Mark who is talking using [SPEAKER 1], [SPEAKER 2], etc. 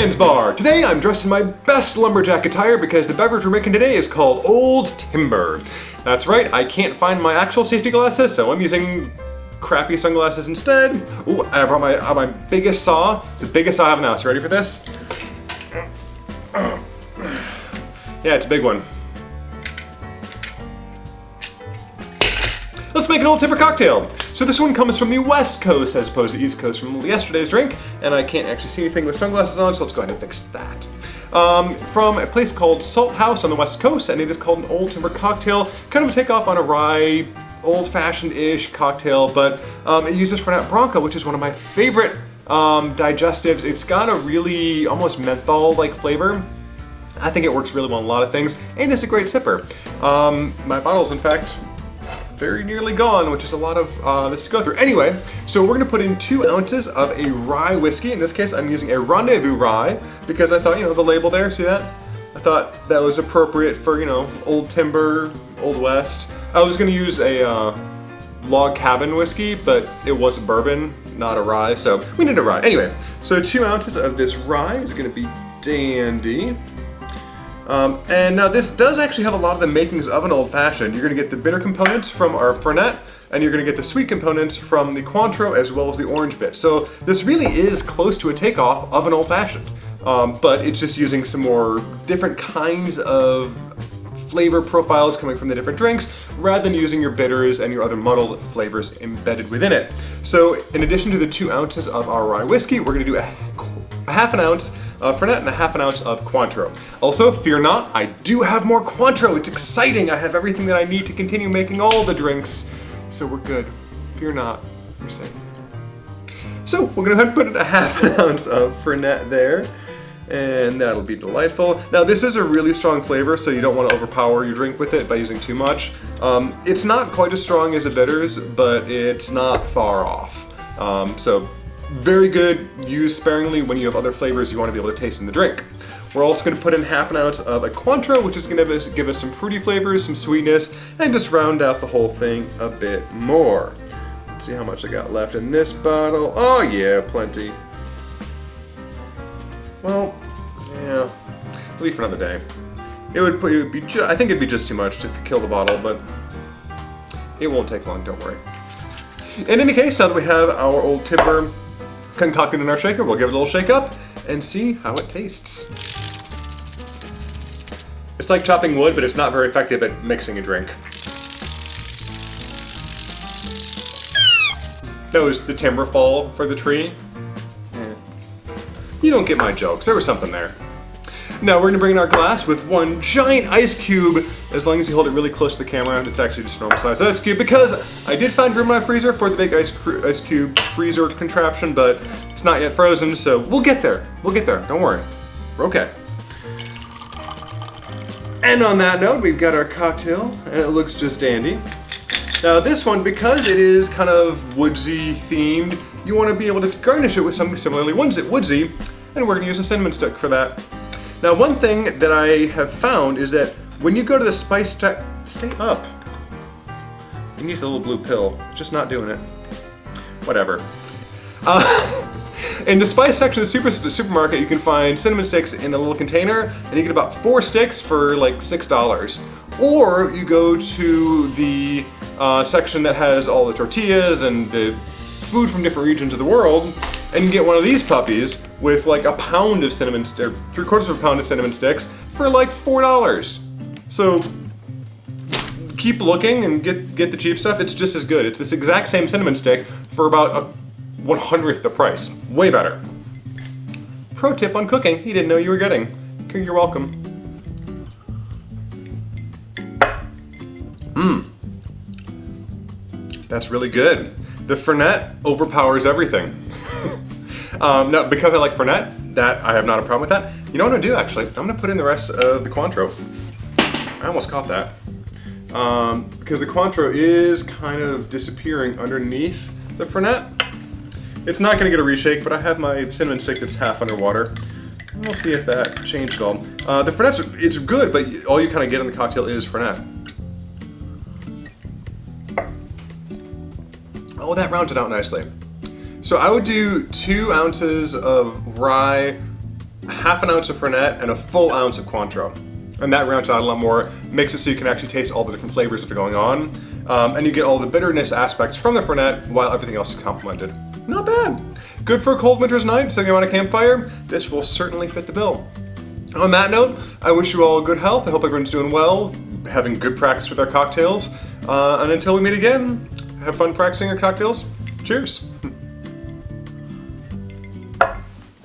[SPEAKER 1] Man's Bar. Today I'm dressed in my best lumberjack attire because the beverage we're making today is called Old Timber. That's right, I can't find my actual safety glasses, so I'm using crappy sunglasses instead. Ooh, and I brought my biggest saw. It's the biggest saw I have in the house. Ready for this? Yeah, it's a big one. Let's make an Old Timber cocktail. So this one comes from the West Coast as opposed to the East Coast from yesterday's drink, and I can't actually see anything with sunglasses on, so let's go ahead and fix that. From a place called Salt House on the West Coast, and it is called an Old Timber cocktail, kind of a takeoff on a rye, old-fashioned-ish cocktail, but it uses Fernet Branca, which is one of my favorite digestives. It's got a really almost menthol-like flavor. I think it works really well on a lot of things, and it's a great sipper. My bottle's, in fact, very nearly gone, which is a lot of this to go through. Anyway, so we're gonna put in 2 ounces of a rye whiskey. In this case, I'm using a Rendezvous rye because I thought, the label there, see that? I thought that was appropriate for, Old Timber, Old West. I was gonna use a log cabin whiskey, but it was a bourbon, not a rye, so we need a rye. Anyway, so 2 ounces of this rye is gonna be dandy. And now this does actually have a lot of the makings of an old fashioned. You're gonna get the bitter components from our Fernet, and you're gonna get the sweet components from the Cointreau as well as the orange bit. So this really is close to a takeoff of an old fashioned, but it's just using some more different kinds of flavor profiles coming from the different drinks, rather than using your bitters and your other muddled flavors embedded within it. So in addition to the 2 ounces of our rye whiskey, we're gonna do a half an ounce of Fernet and a half an ounce of Cointreau. Also, fear not, I do have more Cointreau. It's exciting. I have everything that I need to continue making all the drinks, so we're good. Fear not. I'm saying. So we're gonna go ahead and put in a half an ounce of Fernet there, and that'll be delightful. Now this is a really strong flavor, so you don't want to overpower your drink with it by using too much. It's not quite as strong as the bitters, but it's not far off. So very good, use sparingly when you have other flavors you want to be able to taste in the drink. We're also going to put in half an ounce of a Cointreau, which is going to give us some fruity flavors, some sweetness, and just round out the whole thing a bit more. Let's see how much I got left in this bottle. Oh yeah, plenty. Well, yeah, it'll be for another day. It would be I think it'd be just too much to kill the bottle, but it won't take long, don't worry. In any case, now that we have our Old Timber concocted in our shaker, we'll give it a little shake up and see how it tastes. It's like chopping wood, but it's not very effective at mixing a drink. That was the timber fall for the tree. You don't get my jokes, there was something there. Now we're gonna bring in our glass with 1 giant ice cube. As long as you hold it really close to the camera, it's actually just a normal size ice cube, because I did find room in my freezer for the big ice cube freezer contraption, but it's not yet frozen, so we'll get there. We'll get there, don't worry. We're okay. And on that note, we've got our cocktail, and it looks just dandy. Now this one, because it is kind of woodsy themed, you want to be able to garnish it with something similarly woodsy, and we're gonna use a cinnamon stick for that. Now one thing that I have found is that when you go to the spice stay up. It needs a little blue pill. It's just not doing it. Whatever. In the spice section of the supermarket, you can find cinnamon sticks in a little container, and you get about 4 sticks for like $6. Or you go to the section that has all the tortillas and the food from different regions of the world, and you get one of these puppies with like a pound of cinnamon, or 3/4 of a pound of cinnamon sticks for like $4. So keep looking and get the cheap stuff. It's just as good. It's this exact same cinnamon stick for about 1/100th the price. Way better. Pro tip on cooking you didn't know you were getting. You're welcome. That's really good. The Fernet overpowers everything. Now, because I like Fernet, that I have not a problem with that. You know what I'm gonna do actually? I'm gonna put in the rest of the Cointreau. I almost caught that. Because the Cointreau is kind of disappearing underneath the Fernet. It's not gonna get a reshake, but I have my cinnamon stick that's half underwater. We'll see if that changed at all. The Fernet's, it's good, but all you kind of get in the cocktail is Fernet. Oh, that rounds it out nicely. So I would do 2 ounces of rye half an ounce of Fernet, and a full ounce of Cointreau. And that rounds out a lot more, makes it so you can actually taste all the different flavors that are going on. And you get all the bitterness aspects from the Fernet while everything else is complemented. Not bad. Good for a cold winter's night, sitting around a campfire. This will certainly fit the bill. On that note, I wish you all good health. I hope everyone's doing well, having good practice with their cocktails. And until we meet again, have fun practicing your cocktails. Cheers.